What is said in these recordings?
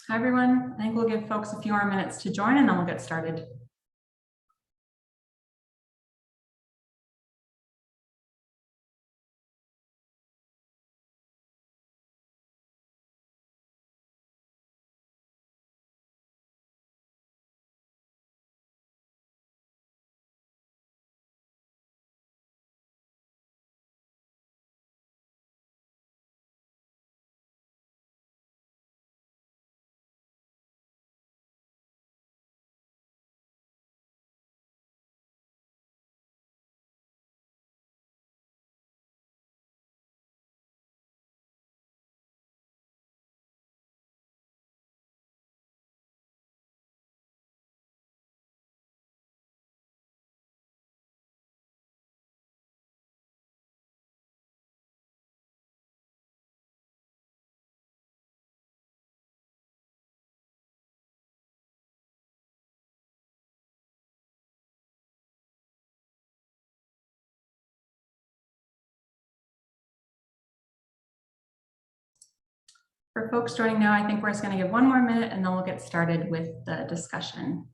Hi, everyone. I think we'll give folks a few more minutes to join and then we'll get started. For folks joining now, I think we're just going to give one more minute and then we'll get started with the discussion.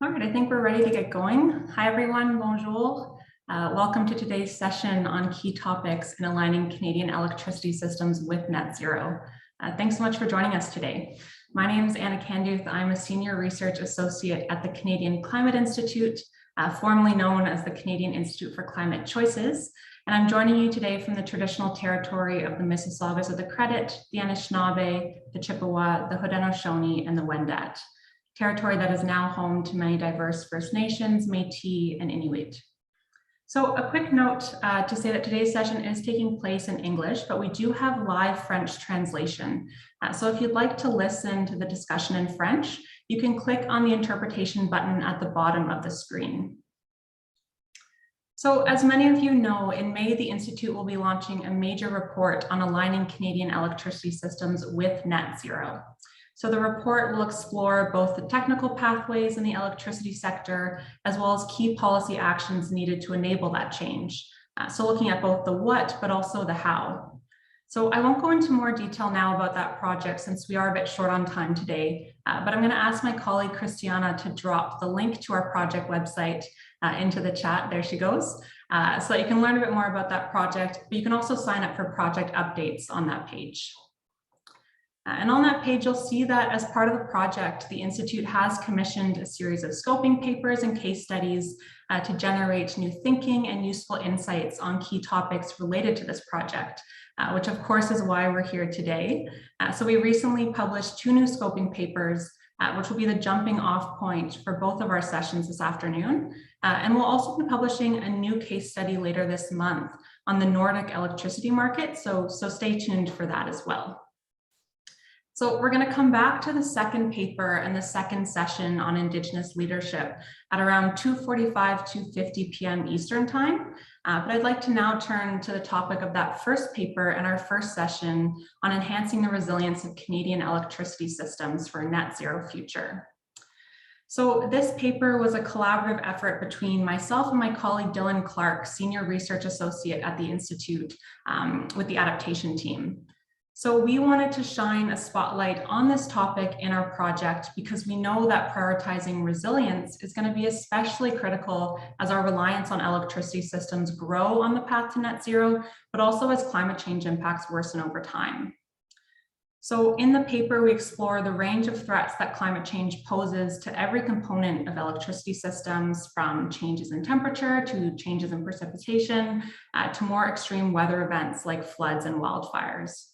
All right, I think we're ready to get going. Hi, everyone. Bonjour. Welcome to today's session on key topics in aligning Canadian electricity systems with net zero. Thanks so much for joining us today. My name is Anna Canduth. I'm a senior research associate at the Canadian Climate Institute, formerly known as the Canadian Institute for Climate Choices. And I'm joining you today from the traditional territory of the Mississaugas of the Credit, the Anishinaabe, the Chippewa, the Haudenosaunee, and the Wendat. Territory that is now home to many diverse First Nations, Métis, and Inuit. So a quick note to say that today's session is taking place in English, but we do have live French translation. So if you'd like to listen to the discussion in French, you can click on the interpretation button at the bottom of the screen. So as many of you know, in May, the Institute will be launching a major report on aligning Canadian electricity systems with net zero. So the report will explore both the technical pathways in the electricity sector, as well as key policy actions needed to enable that change. So looking at both the what, but also the how. So I won't go into more detail now about that project since we are a bit short on time today, but I'm going to ask my colleague Christiana to drop the link to our project website into the chat. There she goes. So that you can learn a bit more about that project, but you can also sign up for project updates on that page. And on that page, you'll see that as part of the project, the Institute has commissioned a series of scoping papers and case studies to generate new thinking and useful insights on key topics related to this project, which of course is why we're here today. So we recently published 2 new scoping papers, which will be the jumping off point for both of our sessions this afternoon. And we'll also be publishing a new case study later this month on the Nordic electricity market. So stay tuned for that as well. So we're going to come back to the second paper and the second session on Indigenous leadership at around 2:45 to 2:50 p.m. Eastern time. But I'd like to now turn to the topic of that first paper and our first session on enhancing the resilience of Canadian electricity systems for a net zero future. So this paper was a collaborative effort between myself and my colleague Dylan Clark, Senior Research Associate at the Institute, with the adaptation team. So we wanted to shine a spotlight on this topic in our project because we know that prioritizing resilience is going to be especially critical as our reliance on electricity systems grow on the path to net zero, but also as climate change impacts worsen over time. So in the paper, we explore the range of threats that climate change poses to every component of electricity systems, from changes in temperature to changes in precipitation to more extreme weather events like floods and wildfires.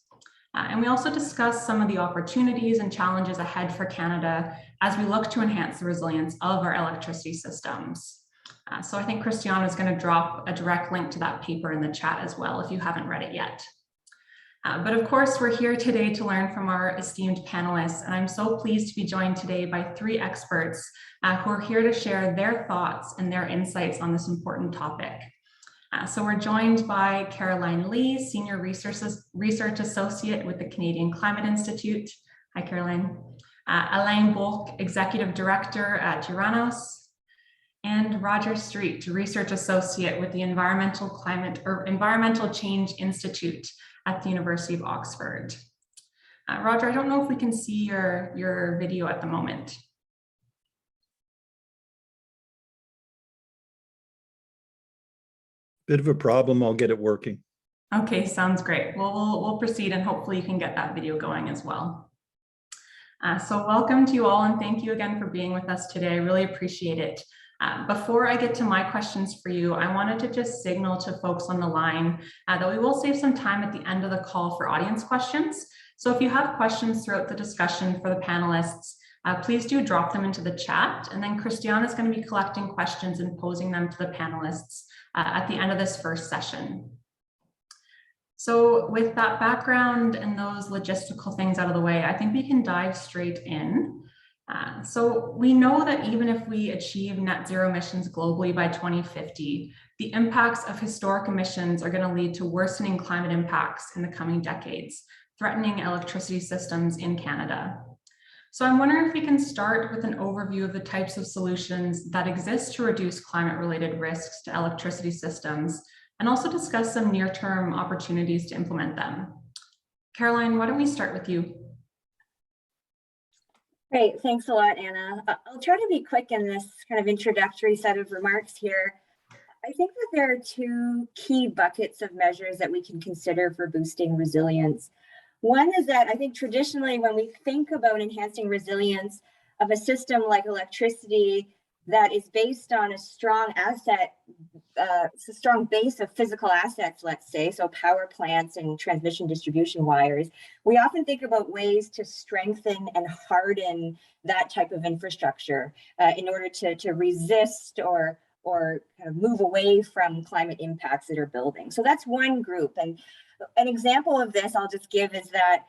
And we also discuss some of the opportunities and challenges ahead for Canada as we look to enhance the resilience of our electricity systems. So I think Christiana is going to drop a direct link to that paper in the chat as well if you haven't read it yet. But of course, we're here today to learn from our esteemed panelists, and I'm so pleased to be joined today by three experts who are here to share their thoughts and their insights on this important topic. So we're joined by Caroline Lee, Senior Research Associate with the Canadian Climate Institute. Hi, Caroline. Alain Bourque, Executive Director at Uranos, and Roger Street, Research Associate with the Environmental Change Institute at the University of Oxford. Roger, I don't know if we can see your video at the moment. Bit of a problem, I'll get it working. Okay, sounds great. Well, we'll proceed and hopefully you can get that video going as well. So welcome to you all and thank you again for being with us today. I really appreciate it. Before I get to my questions for you, I wanted to just signal to folks on the line that we will save some time at the end of the call for audience questions. So if you have questions throughout the discussion for the panelists, please do drop them into the chat, and then Christiane is going to be collecting questions and posing them to the panelists at the end of this first session. So with that background and those logistical things out of the way, I think we can dive straight in. So we know that even if we achieve net zero emissions globally by 2050, the impacts of historic emissions are going to lead to worsening climate impacts in the coming decades, threatening electricity systems in Canada. So I'm wondering if we can start with an overview of the types of solutions that exist to reduce climate-related risks to electricity systems, and also discuss some near-term opportunities to implement them. Caroline, why don't we start with you? Great, thanks a lot, Anna. I'll try to be quick in this kind of introductory set of remarks here. I think that there are two key buckets of measures that we can consider for boosting resilience. One is that I think traditionally when we think about enhancing resilience of a system like electricity that is based on a strong base of physical assets, let's say, so power plants and transmission distribution wires, we often think about ways to strengthen and harden that type of infrastructure in order to resist or kind of move away from climate impacts that are building. So that's one group. And an example of this I'll just give is that,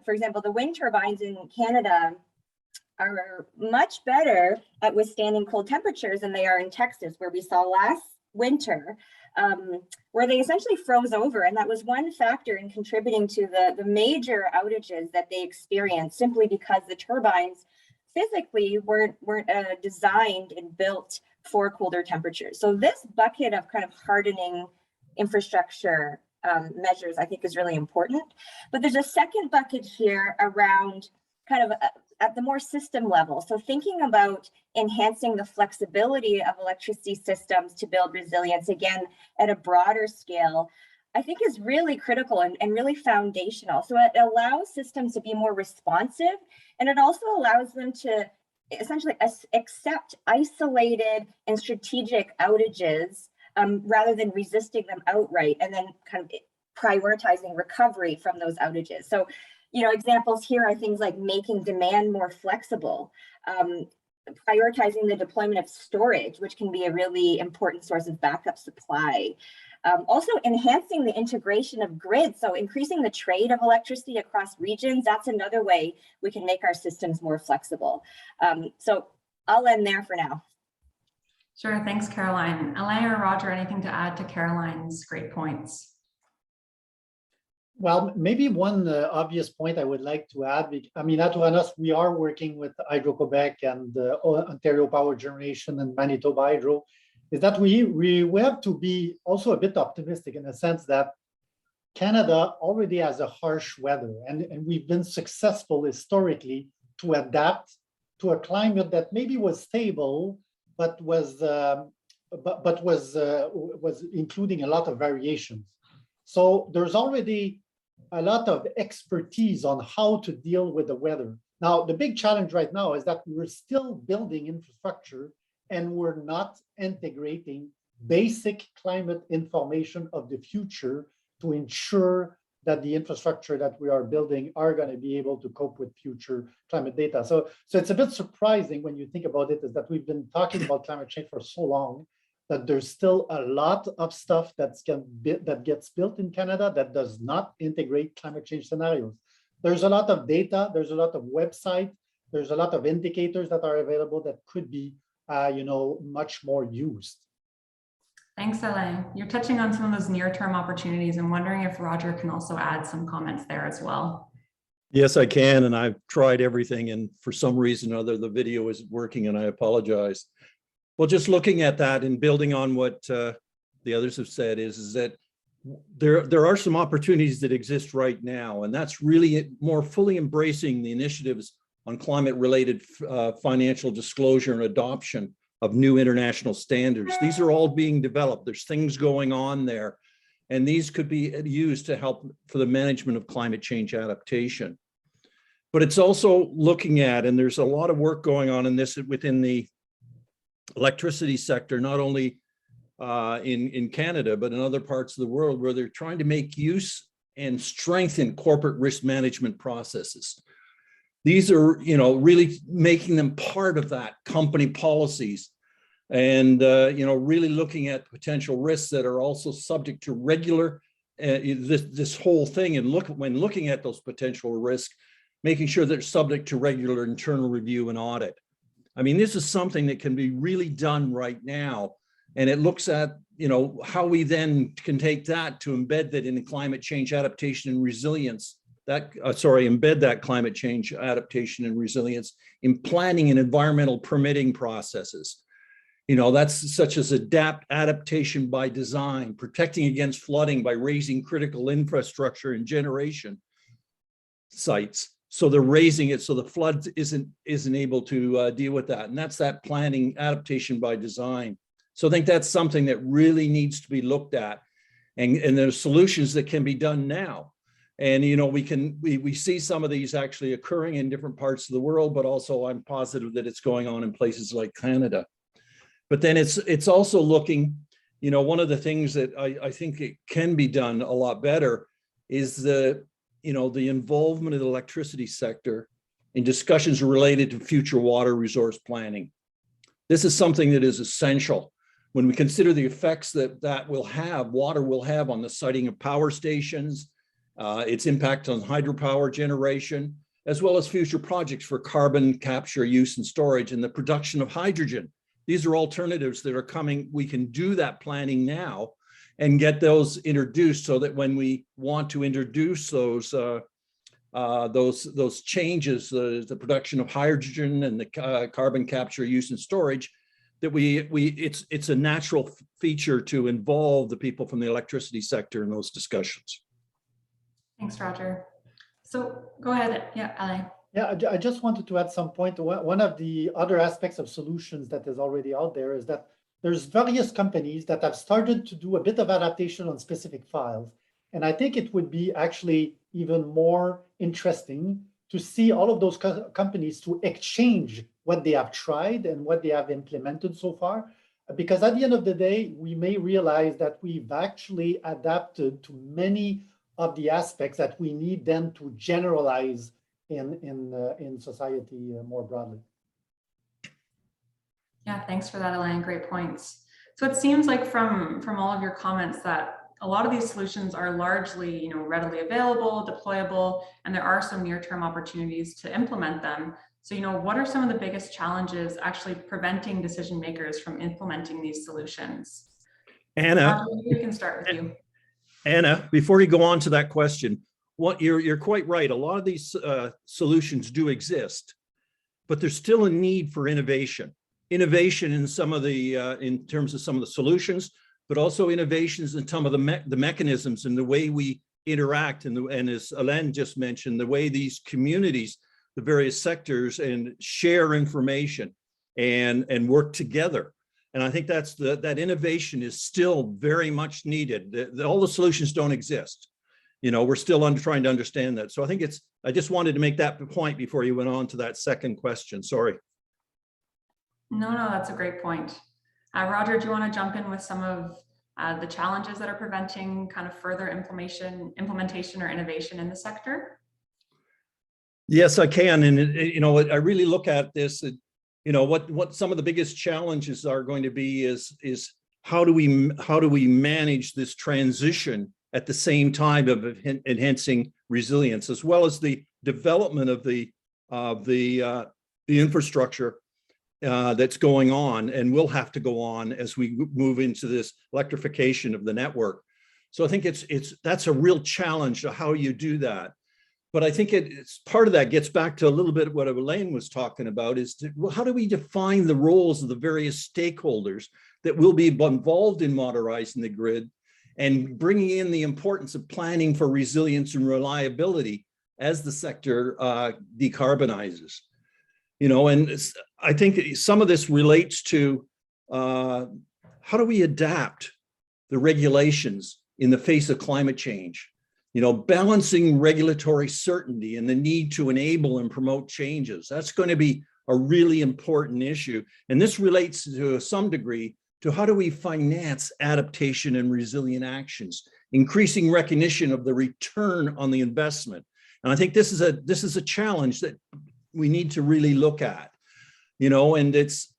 for example, the wind turbines in Canada are much better at withstanding cold temperatures than they are in Texas, where we saw last winter, where they essentially froze over. And that was one factor in contributing to the major outages that they experienced, simply because the turbines physically weren't designed and built for colder temperatures. So this bucket of kind of hardening infrastructure measures, I think, is really important. But there's a second bucket here around kind of at the more system level. So thinking about enhancing the flexibility of electricity systems to build resilience, again, at a broader scale, I think is really critical and really foundational. So it allows systems to be more responsive, and it also allows them to essentially accept isolated and strategic outages rather than resisting them outright, and then kind of prioritizing recovery from those outages. So, examples here are things like making demand more flexible, prioritizing the deployment of storage, which can be a really important source of backup supply. Also enhancing the integration of grids, so increasing the trade of electricity across regions. That's another way we can make our systems more flexible. So I'll end there for now. Sure, thanks, Caroline. Alain or Roger, anything to add to Caroline's great points? Well, maybe one obvious point I would like to add, I mean, at Uranos, we are working with Hydro-Quebec and Ontario Power Generation and Manitoba Hydro, is that we have to be also a bit optimistic in the sense that Canada already has a harsh weather, and we've been successful historically to adapt to a climate that maybe was stable, but was including a lot of variations. So there's already a lot of expertise on how to deal with the weather. Now, the big challenge right now is that we're still building infrastructure and we're not integrating basic climate information of the future to ensure that the infrastructure that we are building are going to be able to cope with future climate data. So it's a bit surprising when you think about it, is that we've been talking about climate change for so long, that there's still a lot of stuff that gets built in Canada that does not integrate climate change scenarios. There's a lot of data, there's a lot of websites, there's a lot of indicators that are available that could be, much more used. Thanks, Alain. You're touching on some of those near-term opportunities. I'm wondering if Roger can also add some comments there as well. Yes, I can, and I've tried everything, and for some reason or other, the video isn't working, and I apologize. Well, just looking at that and building on what the others have said is that there are some opportunities that exist right now, and that's really more fully embracing the initiatives on climate-related financial disclosure and adoption of new international standards. These are all being developed. There's things going on there, and these could be used to help for the management of climate change adaptation. But it's also looking at, and there's a lot of work going on in this within the electricity sector, not only in Canada, but in other parts of the world, where they're trying to make use and strengthen corporate risk management processes. These are, really making them part of that company policies, and really looking at potential risks that are also subject to regular this whole thing. And when looking at those potential risks, making sure they're subject to regular internal review and audit. I mean, this is something that can be really done right now, and it looks at how we then can take that to embed that in climate change adaptation and resilience. Embed that climate change adaptation and resilience in planning and environmental permitting processes. That's such as adaptation by design, protecting against flooding by raising critical infrastructure and generation sites. So they're raising it so the flood isn't able to deal with that. And that's that planning adaptation by design. So I think that's something that really needs to be looked at. And there's solutions that can be done now. And we see some of these actually occurring in different parts of the world, but also I'm positive that it's going on in places like Canada. But then it's also looking, one of the things that I think it can be done a lot better is the involvement of the electricity sector in discussions related to future water resource planning. This is something that is essential when we consider the effects that water will have on the siting of power stations, its impact on hydropower generation, as well as future projects for carbon capture, use and storage, and the production of hydrogen. These are alternatives that are coming. We can do that planning now and get those introduced so that when we want to introduce those changes, the production of hydrogen and the carbon capture, use and storage, that it's a natural feature to involve the people from the electricity sector in those discussions. Thanks, Roger. So go ahead. Yeah, Alain. Yeah, I just wanted to add some point. One of the other aspects of solutions that is already out there is that there's various companies that have started to do a bit of adaptation on specific files. And I think it would be actually even more interesting to see all of those companies to exchange what they have tried and what they have implemented so far. Because at the end of the day, we may realize that we've actually adapted to many of the aspects that we need then to generalize in society more broadly. Yeah, thanks for that, Alain. Great points. So it seems like from all of your comments that a lot of these solutions are largely, readily available, deployable, and there are some near-term opportunities to implement them. So, what are some of the biggest challenges actually preventing decision makers from implementing these solutions? Anna, we can start with you. Anna, before you go on to that question, you're quite right. A lot of these solutions do exist, but there's still a need for innovation. Innovation in some of the in terms of some of the solutions, but also innovations in some of the mechanisms and the way we interact, and as Alain just mentioned, the way these communities, the various sectors, and share information and work together. And I think that innovation is still very much needed. All the solutions don't exist. We're still trying to understand that. So I think I just wanted to make that point before you went on to that second question. Sorry. No, that's a great point. Roger, do you want to jump in with some of the challenges that are preventing kind of further implementation or innovation in the sector? Yes, I can. And I really look at this. What some of the biggest challenges are going to be is how do we manage this transition at the same time of enhancing resilience, as well as the development of the infrastructure that's going on and will have to go on as we move into this electrification of the network. So I think that's a real challenge to how you do that. But I think it's part of that gets back to a little bit what Elaine was talking about is how do we define the roles of the various stakeholders that will be involved in modernizing the grid and bringing in the importance of planning for resilience and reliability as the sector decarbonizes. You know, and I think some of this relates to how do we adapt the regulations in the face of climate change? You know, balancing regulatory certainty and the need to enable and promote changes. That's going to be a really important issue. And this relates to some degree to how do we finance adaptation and resilient actions, increasing recognition of the return on the investment. And I think this is a challenge that we need to really look at, you know, and it's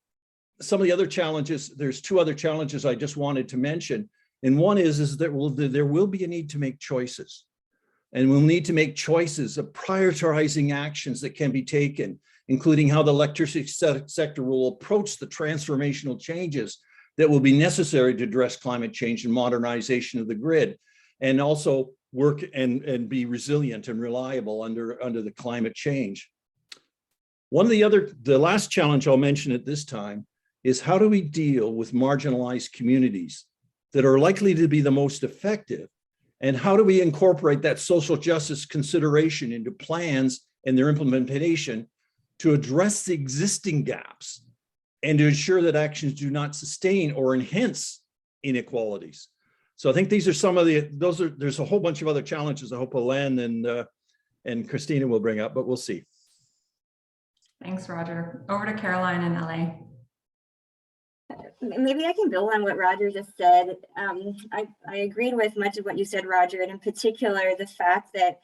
some of the other challenges. There's two other challenges I just wanted to mention. And one is that there will be a need to make choices. And we'll need to make choices of prioritizing actions that can be taken, including how the electricity sector will approach the transformational changes that will be necessary to address climate change and modernization of the grid, and also work and be resilient and reliable under the climate change. The last challenge I'll mention at this time is how do we deal with marginalized communities that are likely to be the most effective, and how do we incorporate that social justice consideration into plans and their implementation to address the existing gaps and to ensure that actions do not sustain or enhance inequalities. So I think these are some of there's a whole bunch of other challenges I hope Alain and Christina will bring up, but we'll see. Thanks, Roger. Over to Caroline in LA. Maybe I can build on what Roger just said. I agreed with much of what you said, Roger, and in particular, the fact that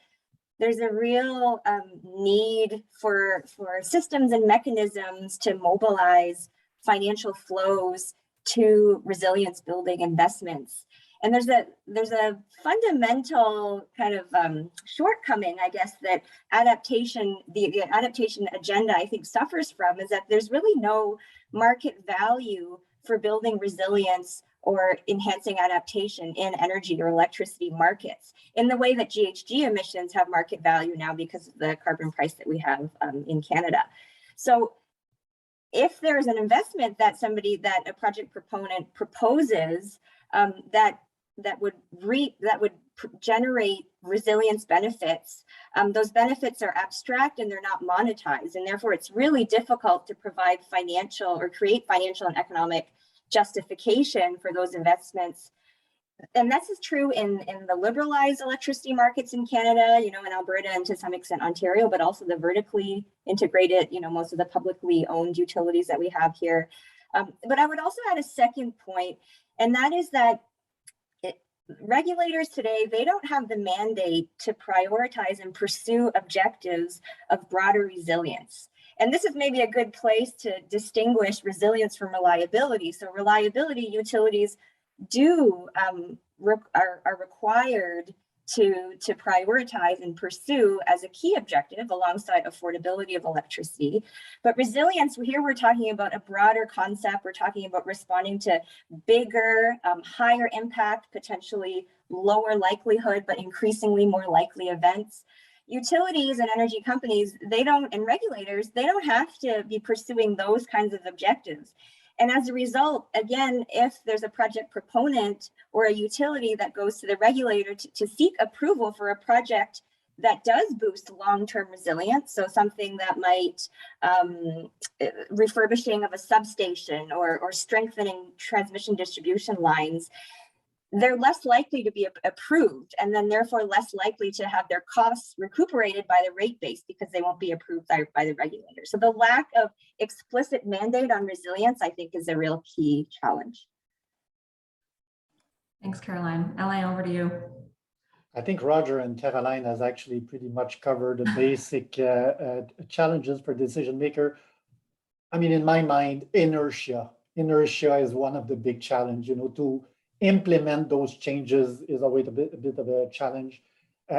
there's a real need for systems and mechanisms to mobilize financial flows to resilience building investments. And there's a fundamental kind of shortcoming, I guess, that the adaptation agenda, I think, suffers from, is that there's really no market value for building resilience or enhancing adaptation in energy or electricity markets in the way that GHG emissions have market value now because of the carbon price that we have in Canada. So if there's an investment that a project proponent proposes that would generate resilience benefits, those benefits are abstract and they're not monetized, and therefore it's really difficult to provide financial or create financial and economic justification for those investments. And that's true in the liberalized electricity markets in Canada, you know, in Alberta and to some extent Ontario, but also the vertically integrated, you know, most of the publicly owned utilities that we have here. But I would also add a second point, and that is that regulators today, they don't have the mandate to prioritize and pursue objectives of broader resilience. And this is maybe a good place to distinguish resilience from reliability. So reliability utilities are required to prioritize and pursue as a key objective alongside affordability of electricity. But resilience, here we're talking about a broader concept. We're talking about responding to bigger, higher impact, potentially lower likelihood, but increasingly more likely events. Utilities and energy companies, and regulators, they don't have to be pursuing those kinds of objectives. And as a result, again, if there's a project proponent or a utility that goes to the regulator to seek approval for a project that does boost long-term resilience, so something that might refurbishing of a substation or strengthening transmission distribution lines, they're less likely to be approved, and then therefore less likely to have their costs recuperated by the rate base because they won't be approved by the regulator. So the lack of explicit mandate on resilience, I think, is a real key challenge. Thanks, Caroline. Alain, over to you. I think Roger and Caroline has actually pretty much covered the basic challenges for decision maker. I mean, in my mind, inertia inertia is one of the big challenge. To implement those changes is always a bit of a challenge,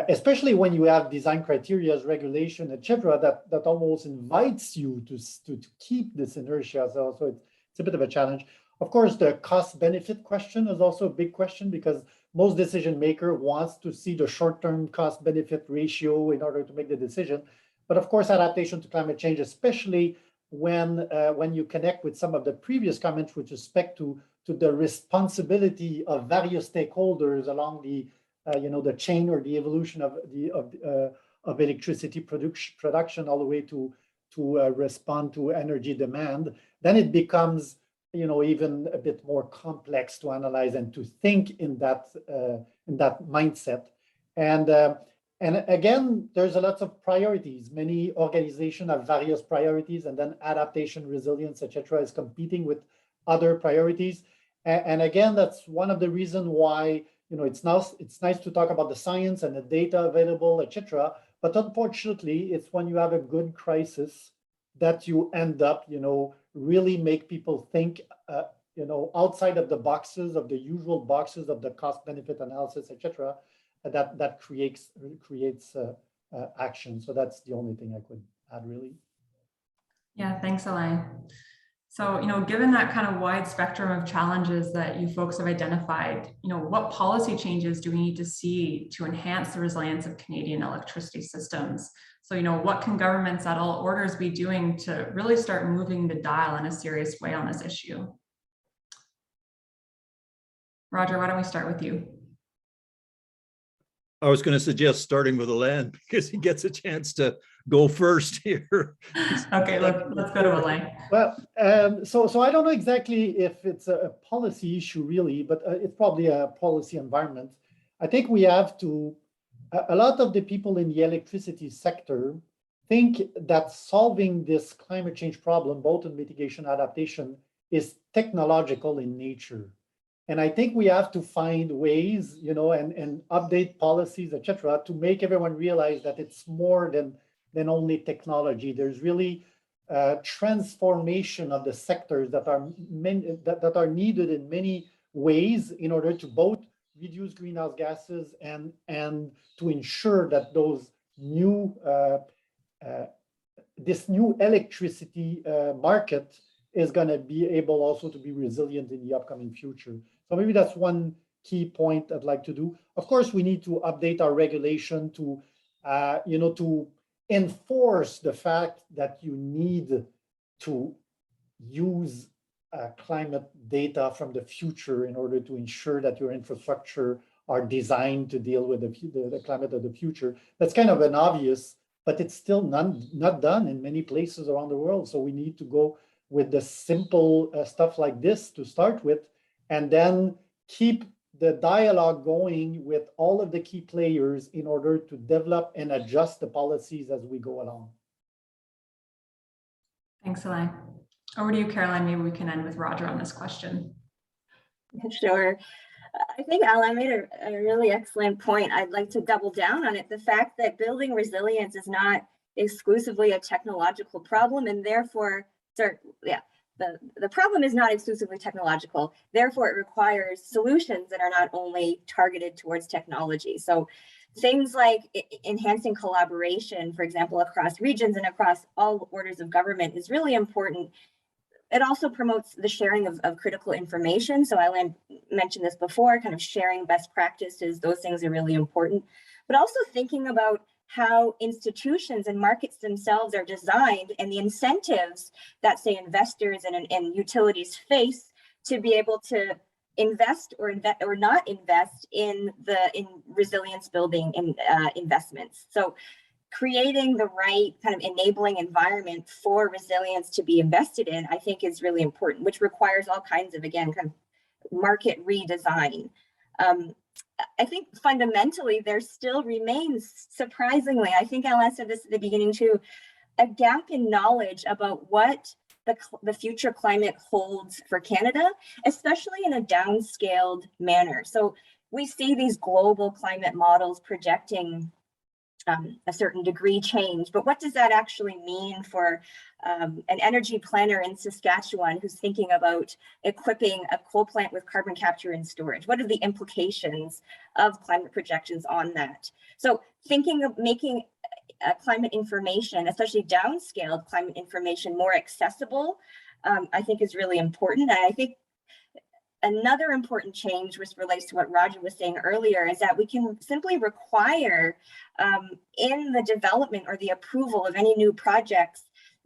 especially when you have design criteria, regulation, etc., that almost invites you to keep this inertia. So it's a bit of a challenge. Of course, the cost-benefit question is also a big question, because most decision maker wants to see the short-term cost-benefit ratio in order to make the decision. But of course, adaptation to climate change, especially when you connect with some of the previous comments with respect to the responsibility of various stakeholders along the the chain or the evolution of electricity production all the way to respond to energy demand, then it becomes even a bit more complex to analyze and to think in that mindset. And again, there's a lot of priorities. Many organizations have various priorities, and then adaptation, resilience, etc., is competing with other priorities. And again, that's one of the reasons why it's nice to talk about the science and the data available, etc. But unfortunately, it's when you have a good crisis that you end up, really make people think, outside of the boxes, of the usual boxes of the cost-benefit analysis, etc. That creates action. So that's the only thing I could add, really. Yeah, thanks, Alain. So, given that kind of wide spectrum of challenges that you folks have identified, what policy changes do we need to see to enhance the resilience of Canadian electricity systems? So, what can governments at all orders be doing to really start moving the dial in a serious way on this issue? Roger, why don't we start with you? I was going to suggest starting with Alain because he gets a chance to go first here. Okay, let's go to Alain. Well, so I don't know exactly if it's a policy issue really, but it's probably a policy environment. I think we have to, a lot of the people in the electricity sector think that solving this climate change problem, both in mitigation and adaptation, is technological in nature. And I think we have to find ways, and update policies, etc., to make everyone realize that it's more than only technology. There's really transformation of the sectors that are needed in many ways in order to both reduce greenhouse gases and to ensure that those new this new electricity market is going to be able also to be resilient in the upcoming future. So maybe that's one key point I'd like to do. Of course, we need to update our regulation to, to enforce the fact that you need to use climate data from the future in order to ensure that your infrastructure are designed to deal with the climate of the future. That's kind of an obvious, but it's still not done in many places around the world. So we need to go with the simple stuff like this to start with, and then keep the dialogue going with all of the key players in order to develop and adjust the policies as we go along. Thanks, Alain. Over to you, Caroline. Maybe we can end with Roger on this question. Sure. I think Alain made a really excellent point. I'd like to double down on it. The fact that building resilience is not exclusively a technological problem, and therefore, the problem is not exclusively technological. Therefore, it requires solutions that are not only targeted towards technology. So things like enhancing collaboration, for example, across regions and across all orders of government is really important. It also promotes the sharing of critical information. So Alain mentioned this before, kind of sharing best practices. Those things are really important. But also thinking about how institutions and markets themselves are designed and the incentives that, say, investors and utilities face to be able to invest or not invest in resilience building investments. So creating the right kind of enabling environment for resilience to be invested in, I think, is really important, which requires all kinds of, again, kind of market redesign. I think fundamentally there still remains, surprisingly, I think Alain said this at the beginning too, a gap in knowledge about what the future climate holds for Canada, especially in a downscaled manner. So we see these global climate models projecting a certain degree change, but what does that actually mean for an energy planner in Saskatchewan who's thinking about equipping a coal plant with carbon capture and storage? What are the implications of climate projections on that? So thinking of making climate information, especially downscaled climate information, more accessible, I think is really important. And I think another important change, which relates to what Roger was saying earlier, is that we can simply require in the development or the approval of any new projects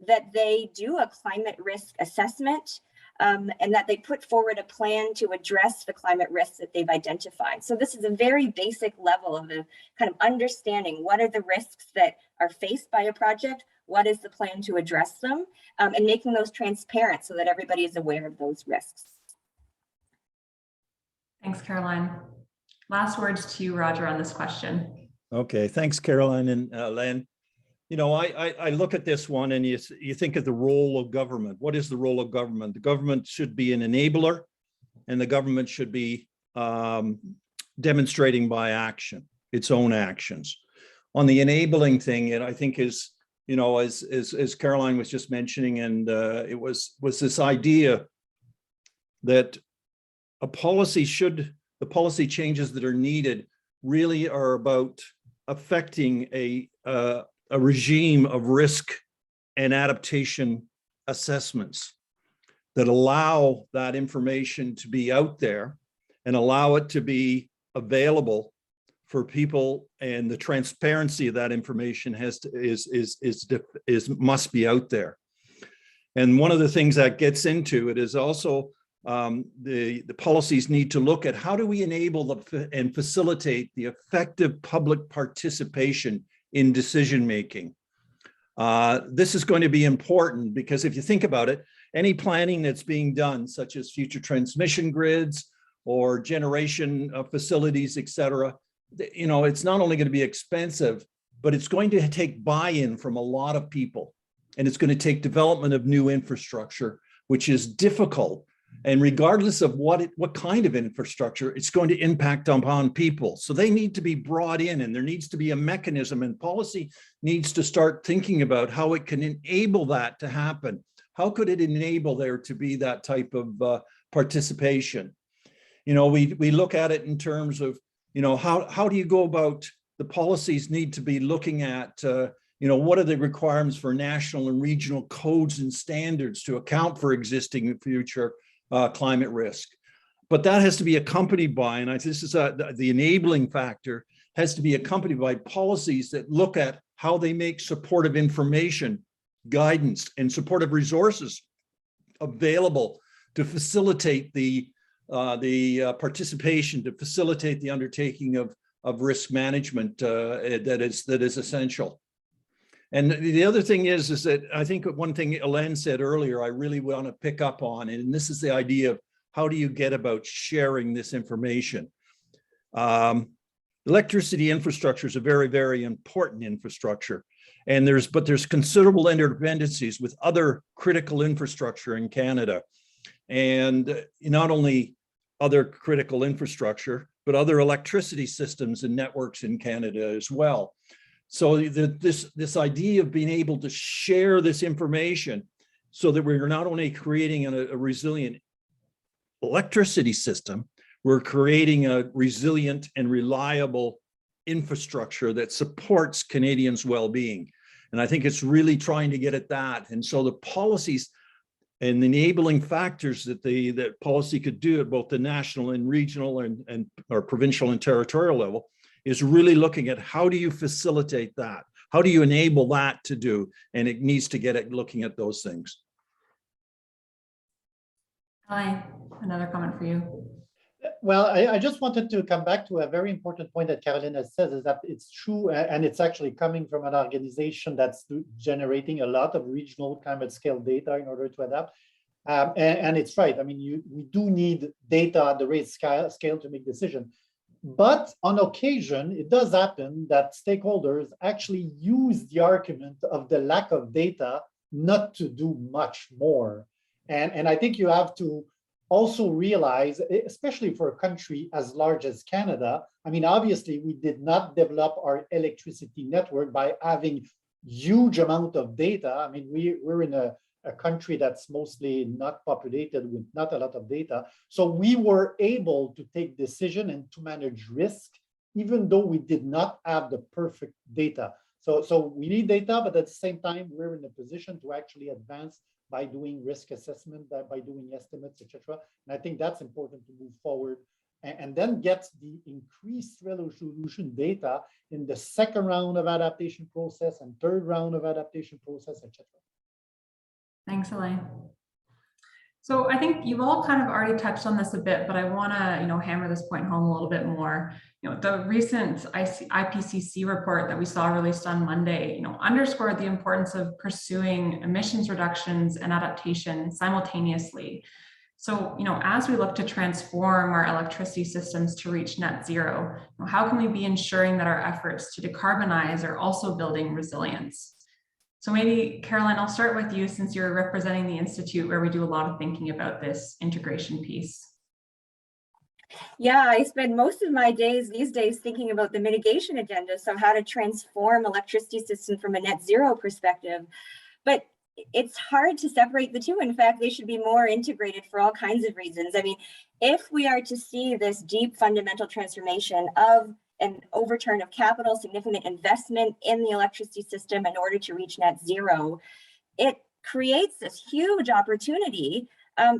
that they do a climate risk assessment and that they put forward a plan to address the climate risks that they've identified. So this is a very basic level of a kind of understanding what are the risks that are faced by a project, what is the plan to address them, and making those transparent so that everybody is aware of those risks. Thanks, Caroline. Last words to you, Roger, on this question. Okay, thanks, Caroline and Len. You know, I look at this one and you think of the role of government. What is the role of government? The government should be an enabler, and the government should be demonstrating by action, its own actions. On the enabling thing, it I think is, you know, as Caroline was just mentioning, and it was this idea that the policy changes that are needed really are about affecting a regime of risk and adaptation assessments that allow that information to be out there and allow it to be available for people, and the transparency of that information must be out there. And one of the things that gets into it is also the policies need to look at how do we enable and facilitate the effective public participation in decision-making. This is going to be important because if you think about it, any planning that's being done, such as future transmission grids or generation facilities, et cetera, you know, it's not only going to be expensive, but it's going to take buy-in from a lot of people. And it's going to take development of new infrastructure, which is difficult. And regardless of what kind of infrastructure, it's going to impact upon people. So they need to be brought in, and there needs to be a mechanism, and policy needs to start thinking about how it can enable that to happen. How could it enable there to be that type of participation? You know, we look at it in terms of, you know, how do you go about, the policies need to be looking at, you know, what are the requirements for national and regional codes and standards to account for existing and future climate risk. But that has to be accompanied by, and this is the enabling factor, has to be accompanied by policies that look at how they make supportive information, guidance, and supportive resources available to facilitate the participation, to facilitate the undertaking of risk management that is essential. And the other thing is that I think one thing Elaine said earlier, I really want to pick up on, and this is the idea of how do you get about sharing this information? Electricity infrastructure is a very, very important infrastructure. And there's considerable interdependencies with other critical infrastructure in Canada. And not only other critical infrastructure, but other electricity systems and networks in Canada as well. So this idea of being able to share this information so that we're not only creating a resilient electricity system, we're creating a resilient and reliable infrastructure that supports Canadians' well-being. And I think it's really trying to get at that. And so the policies and enabling factors that policy could do at both the national and regional or provincial and territorial level is really looking at how do you facilitate that? How do you enable that to do? And it needs to get at looking at those things. Hi, another comment for you. Well, I just wanted to come back to a very important point that Carolina says, is that it's true, and it's actually coming from an organization that's generating a lot of regional climate scale data in order to adapt. And it's right. I mean, we do need data at the rate scale to make decisions. But on occasion, it does happen that stakeholders actually use the argument of the lack of data not to do much more. And I think you have to also realize, especially for a country as large as Canada, I mean, obviously we did not develop our electricity network by having huge amount of data. I mean, we're in a country that's mostly not populated with not a lot of data. So we were able to take decision and to manage risk, even though we did not have the perfect data. So we need data, but at the same time, we're in a position to actually advance by doing risk assessment, by doing estimates, etc. And I think that's important to move forward and then get the increased resolution data in the second round of adaptation process and third round of adaptation process, etc. Thanks, Alain. So I think you've all kind of already touched on this a bit, but I want to, hammer this point home a little bit more. The recent IPCC report that we saw released on Monday, underscored the importance of pursuing emissions reductions and adaptation simultaneously. So, as we look to transform our electricity systems to reach net zero, how can we be ensuring that our efforts to decarbonize are also building resilience? So maybe, Caroline, I'll start with you since you're representing the Institute where we do a lot of thinking about this integration piece. Yeah, I spend most of my days these days thinking about the mitigation agenda, so how to transform electricity system from a net zero perspective. But it's hard to separate the two. In fact, they should be more integrated for all kinds of reasons. I mean, if we are to see this deep fundamental transformation of an overturn of capital, significant investment in the electricity system in order to reach net zero, it creates this huge opportunity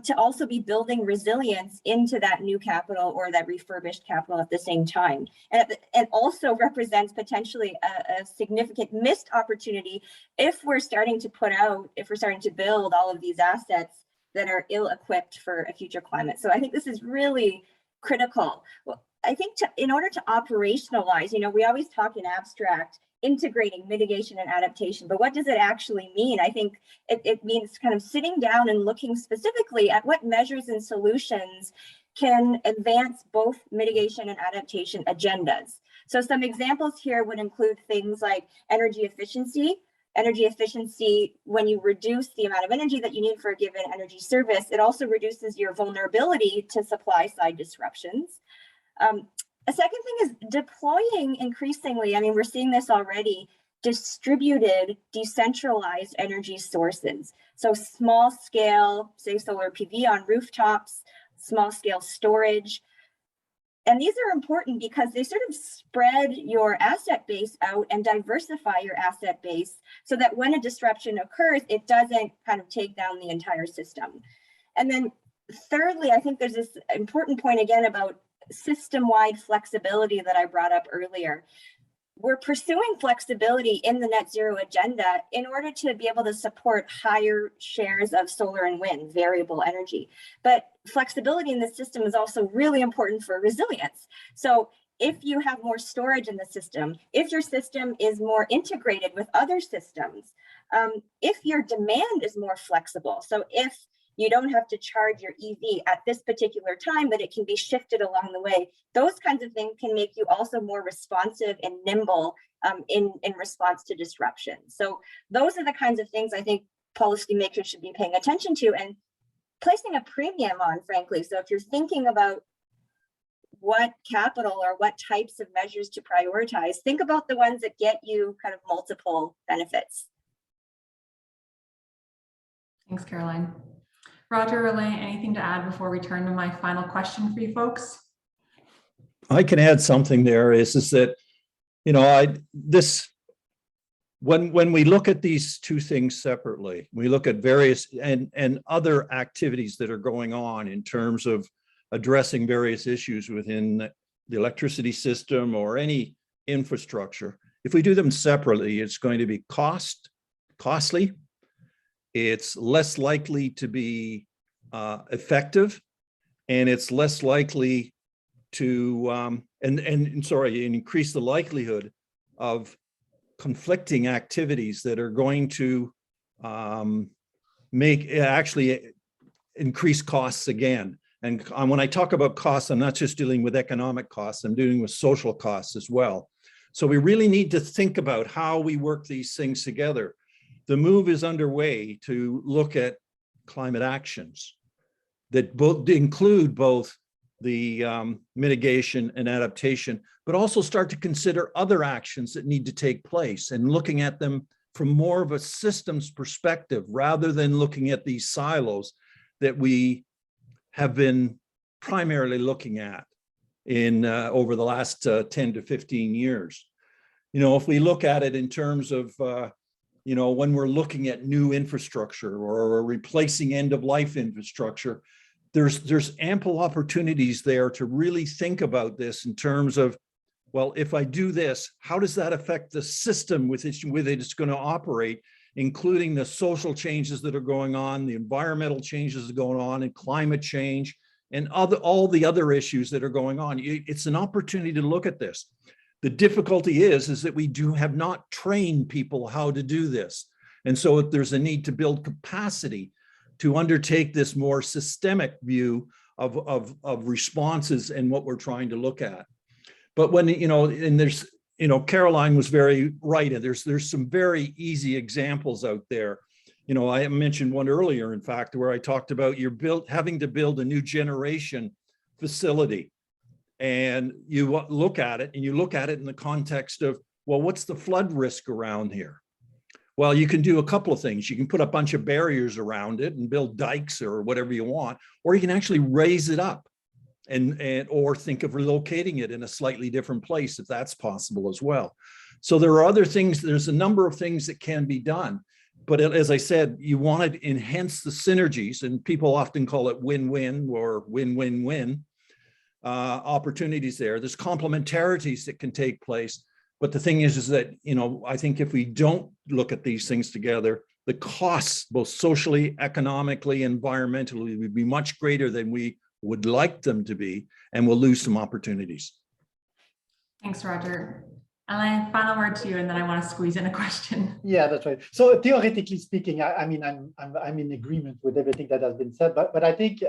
to also be building resilience into that new capital or that refurbished capital at the same time. And it also represents potentially a significant missed opportunity if we're starting to build all of these assets that are ill-equipped for a future climate. So I think this is really critical. Well, I think in order to operationalize, we always talk in abstract, integrating mitigation and adaptation, but what does it actually mean? I think it means kind of sitting down and looking specifically at what measures and solutions can advance both mitigation and adaptation agendas. So some examples here would include things like energy efficiency. Energy efficiency, when you reduce the amount of energy that you need for a given energy service, it also reduces your vulnerability to supply side disruptions. A second thing is deploying increasingly, I mean, we're seeing this already, distributed, decentralized energy sources. So small scale, say solar PV on rooftops, small scale storage. And these are important because they sort of spread your asset base out and diversify your asset base so that when a disruption occurs, it doesn't kind of take down the entire system. And then thirdly, I think there's this important point again about system-wide flexibility that I brought up earlier. We're pursuing flexibility in the net zero agenda in order to be able to support higher shares of solar and wind, variable energy. But flexibility in the system is also really important for resilience. So if you have more storage in the system, if your system is more integrated with other systems, if your demand is more flexible, so if you don't have to charge your EV at this particular time, but it can be shifted along the way. Those kinds of things can make you also more responsive and nimble in response to disruption. So those are the kinds of things I think policymakers should be paying attention to and placing a premium on, frankly. So if you're thinking about what capital or what types of measures to prioritize, think about the ones that get you kind of multiple benefits. Thanks, Caroline. Roger, Alain, anything to add before we turn to my final question for you folks? I can add something there is that, when we look at these two things separately, we look at various and other activities that are going on in terms of addressing various issues within the electricity system or any infrastructure. If we do them separately, it's going to be costly. It's less likely to be effective, and it's less likely to increase the likelihood of conflicting activities that are going to actually increase costs again. And when I talk about costs, I'm not just dealing with economic costs, I'm dealing with social costs as well. So we really need to think about how we work these things together. The move is underway to look at climate actions. that both include both the mitigation and adaptation, but also start to consider other actions that need to take place and looking at them from more of a systems perspective rather than looking at these silos that we have been primarily looking at in over the last 10 to 15 years. You know, if we look at it in terms of, you know, when we're looking at new infrastructure or replacing end-of-life infrastructure, there's ample opportunities there to really think about this in terms of, well, if I do this, how does that affect the system with which it's going to operate, including the social changes that are going on, the environmental changes that are going on, and climate change, and all the other issues that are going on. It's an opportunity to look at this. The difficulty is that we have not trained people how to do this. And so there's a need to build capacity to undertake this more systemic view of responses and what we're trying to look at. But when, you know, and there's, you know, Caroline was very right, and there's some very easy examples out there. You know, I mentioned one earlier, in fact, where I talked about having to build a new generation facility. And you look at it, and you look at it in the context of, well, what's the flood risk around here? Well, you can do a couple of things. You can put a bunch of barriers around it and build dikes or whatever you want, or you can actually raise it up or think of relocating it in a slightly different place if that's possible as well. So there are other things, there's a number of things that can be done. But as I said, you want to enhance the synergies, and people often call it win-win or win-win-win opportunities there. There's complementarities that can take place. But the thing is that, you know, I think if we don't look at these things together, the costs, both socially, economically, environmentally, would be much greater than we would like them to be, and we'll lose some opportunities. Thanks, Roger. Alain, final word to you, and then I want to squeeze in a question. Yeah, that's right. So theoretically speaking, I mean, I'm in agreement with everything that has been said, but I think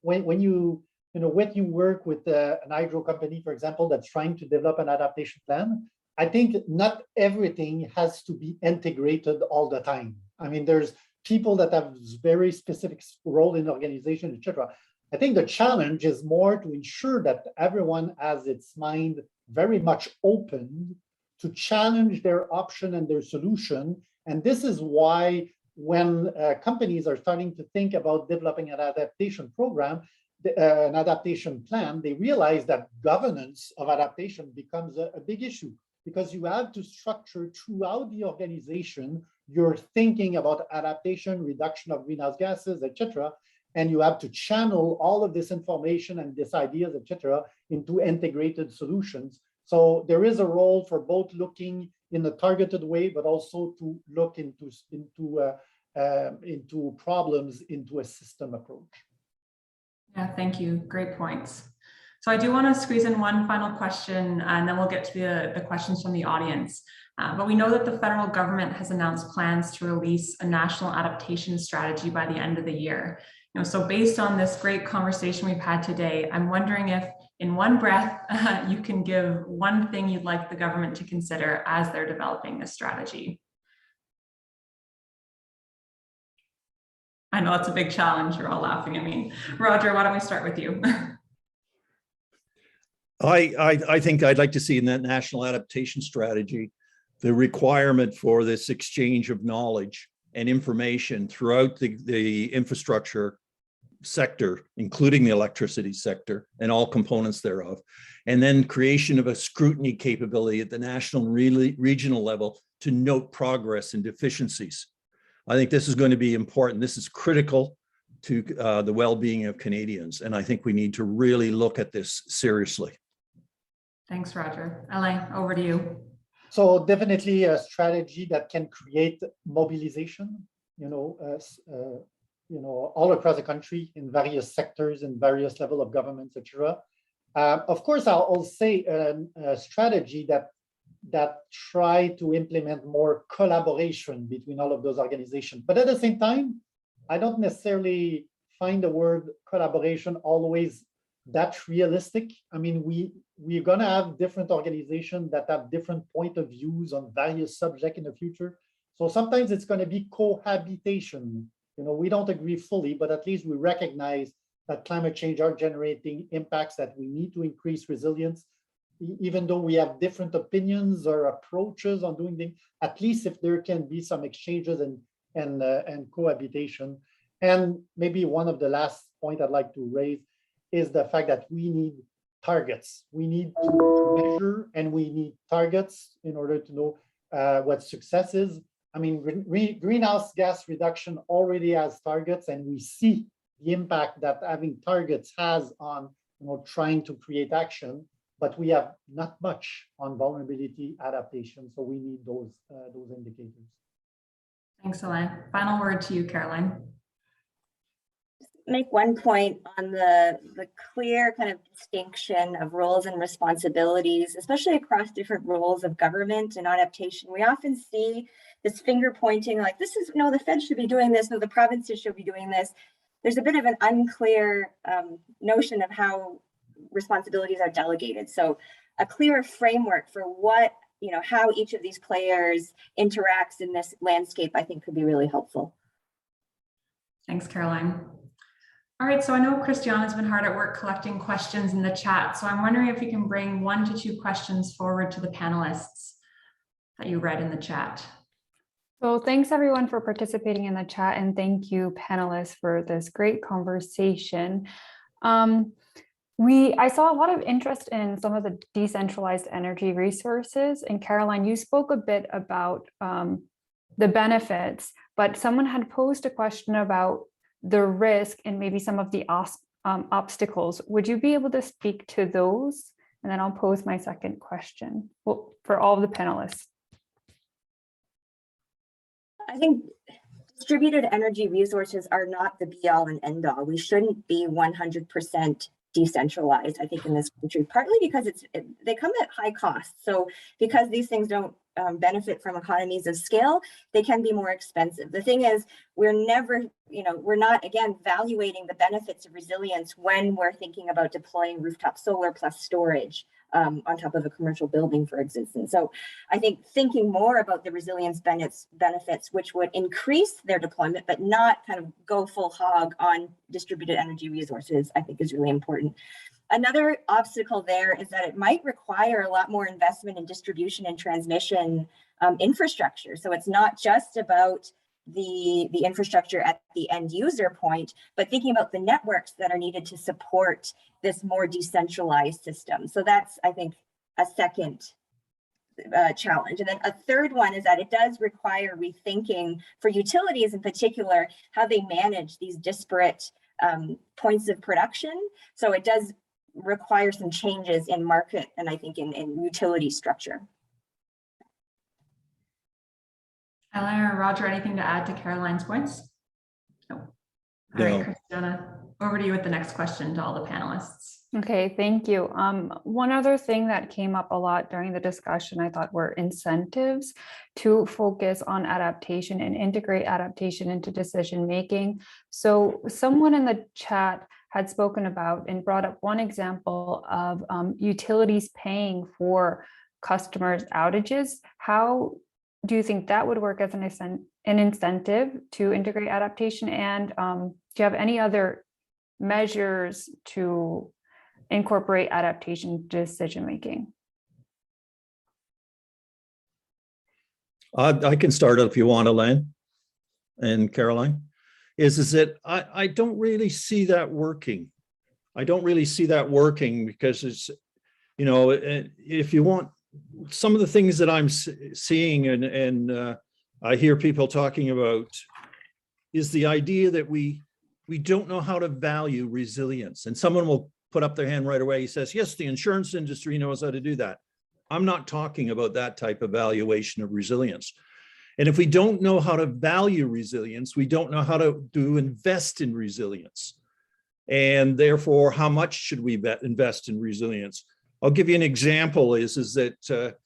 when you work with an hydro company, for example, that's trying to develop an adaptation plan, I think not everything has to be integrated all the time. I mean, there's people that have very specific role in the organization, etc. I think the challenge is more to ensure that everyone has its mind very much open to challenge their option and their solution. And this is why when companies are starting to think about developing an adaptation program, an adaptation plan, they realize that governance of adaptation becomes a big issue, because you have to structure throughout the organization your thinking about adaptation, reduction of greenhouse gases, etc. And you have to channel all of this information and these ideas, etc., into integrated solutions. So there is a role for both looking in a targeted way, but also to look into problems into a system approach. Yeah, thank you. Great points. So I do want to squeeze in one final question, and then we'll get to the questions from the audience. But we know that the federal government has announced plans to release a national adaptation strategy by the end of the year. You know, so based on this great conversation we've had today, I'm wondering if in one breath, you can give one thing you'd like the government to consider as they're developing this strategy. I know that's a big challenge. You're all laughing at me. Roger, why don't we start with you? I think I'd like to see in that national adaptation strategy the requirement for this exchange of knowledge and information throughout the infrastructure sector, including the electricity sector and all components thereof, and then creation of a scrutiny capability at the national and regional level to note progress and deficiencies. I think this is going to be important. This is critical to the well-being of Canadians, and I think we need to really look at this seriously. Thanks, Roger. Alain, over to you. So definitely a strategy that can create mobilization, all across the country in various sectors and various levels of governments, etc. Of course, I'll say a strategy that try to implement more collaboration between all of those organizations. But at the same time, I don't necessarily find the word collaboration always that realistic. I mean, we're going to have different organizations that have different point of views on various subjects in the future. So sometimes it's going to be cohabitation. We don't agree fully, but at least we recognize that climate change are generating impacts that we need to increase resilience, even though we have different opinions or approaches on doing things, at least if there can be some exchanges and cohabitation. And maybe one of the last point I'd like to raise is the fact that we need targets. We need to measure and we need targets in order to know what success is. I mean, greenhouse gas reduction already has targets, and we see the impact that having targets has on trying to create action, but we have not much on vulnerability adaptation. So we need those indicators. Thanks, Alain. Final word to you, Caroline. Make one point on the clear kind of distinction of roles and responsibilities, especially across different roles of government and adaptation. We often see this finger pointing like, this is, no, the Fed should be doing this, no, the provinces should be doing this. There's a bit of an unclear notion of how responsibilities are delegated. So a clear framework for what, how each of these players interacts in this landscape, I think could be really helpful. Thanks, Caroline. All right, so I know Christiana's been hard at work collecting questions in the chat. So I'm wondering if you can bring 1 to 2 questions forward to the panelists that you read in the chat. So thanks everyone for participating in the chat, and thank you panelists for this great conversation. I saw a lot of interest in some of the decentralized energy resources, and Caroline, you spoke a bit about the benefits, but someone had posed a question about the risk and maybe some of the obstacles. Would you be able to speak to those? And then I'll pose my second question for all of the panelists. I think distributed energy resources are not the be all and end all. We shouldn't be 100% decentralized, I think, in this country, partly because they come at high cost. So because these things don't benefit from economies of scale, they can be more expensive. The thing is, we're not, again, evaluating the benefits of resilience when we're thinking about deploying rooftop solar plus storage on top of a commercial building, for instance. So I think thinking more about the resilience benefits, which would increase their deployment, but not kind of go full hog on distributed energy resources, I think is really important. Another obstacle there is that it might require a lot more investment in distribution and transmission infrastructure. So it's not just about the infrastructure at the end user point, but thinking about the networks that are needed to support this more decentralized system. So that's, I think, a second challenge. And then a third one is that it does require rethinking for utilities in particular, how they manage these disparate points of production. So it does require some changes in market and I think in utility structure. Alain or Roger, anything to add to Caroline's points? No. All right, Christiana, over to you with the next question to all the panelists. Okay, thank you. One other thing that came up a lot during the discussion, I thought, were incentives to focus on adaptation and integrate adaptation into decision making. So someone in the chat had spoken about and brought up one example of utilities paying for customers' outages. How do you think that would work as an incentive to integrate adaptation? And do you have any other measures to incorporate adaptation decision making? I can start if you want, Alain and Caroline. Is that I don't really see that working. I don't really see that working because it's, if you want, some of the things that I'm seeing and I hear people talking about is the idea that we don't know how to value resilience. And someone will put up their hand right away. He says, yes, the insurance industry knows how to do that. I'm not talking about that type of valuation of resilience. And if we don't know how to value resilience, we don't know how to invest in resilience. And therefore, how much should we invest in resilience? I'll give you an example is that,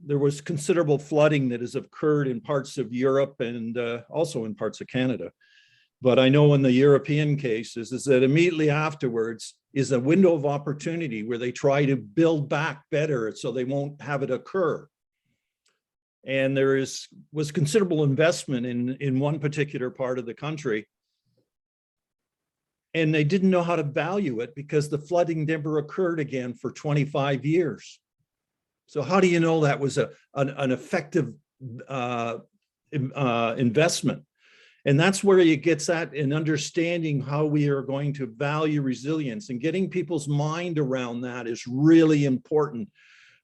there was considerable flooding that has occurred in parts of Europe and also in parts of Canada. But I know in the European cases is that immediately afterwards is a window of opportunity where they try to build back better so they won't have it occur. And there was considerable investment in one particular part of the country. and they didn't know how to value it because the flooding never occurred again for 25 years. So how do you know that was an effective investment? And that's where it gets at in understanding how we are going to value resilience, and getting people's mind around that is really important.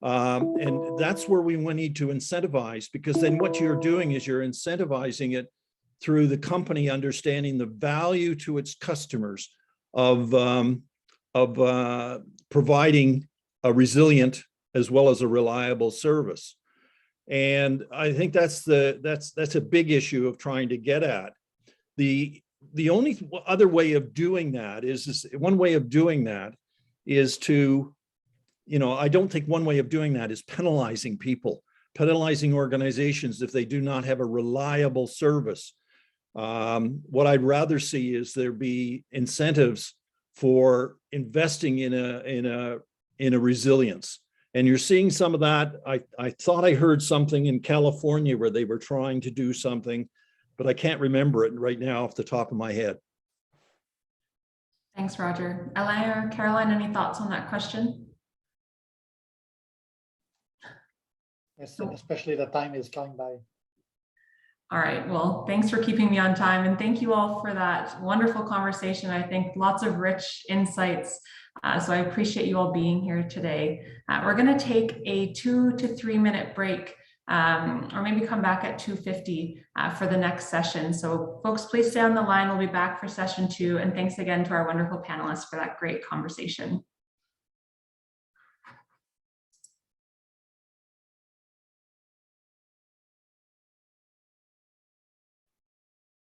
And that's where we need to incentivize, because then what you're doing is you're incentivizing it through the company understanding the value to its customers of providing a resilient as well as a reliable service. And I think that's a big issue of trying to get at. The only other way of doing that is one way of doing that is to, I don't think one way of doing that is penalizing people, penalizing organizations if they do not have a reliable service. What I'd rather see is there be incentives for investing in a resilience. And you're seeing some of that. I thought I heard something in California where they were trying to do something, but I can't remember it right now off the top of my head. Thanks, Roger. Alain or Caroline, any thoughts on that question? Yes, especially the time is flying by. All right, well, thanks for keeping me on time, and thank you all for that wonderful conversation. I think lots of rich insights. So I appreciate you all being here today. We're going to take a 2 to 3 minute break, or maybe come back at 2:50 for the next session. So folks, please stay on the line. We'll be back for session 2. And thanks again to our wonderful panelists for that great conversation.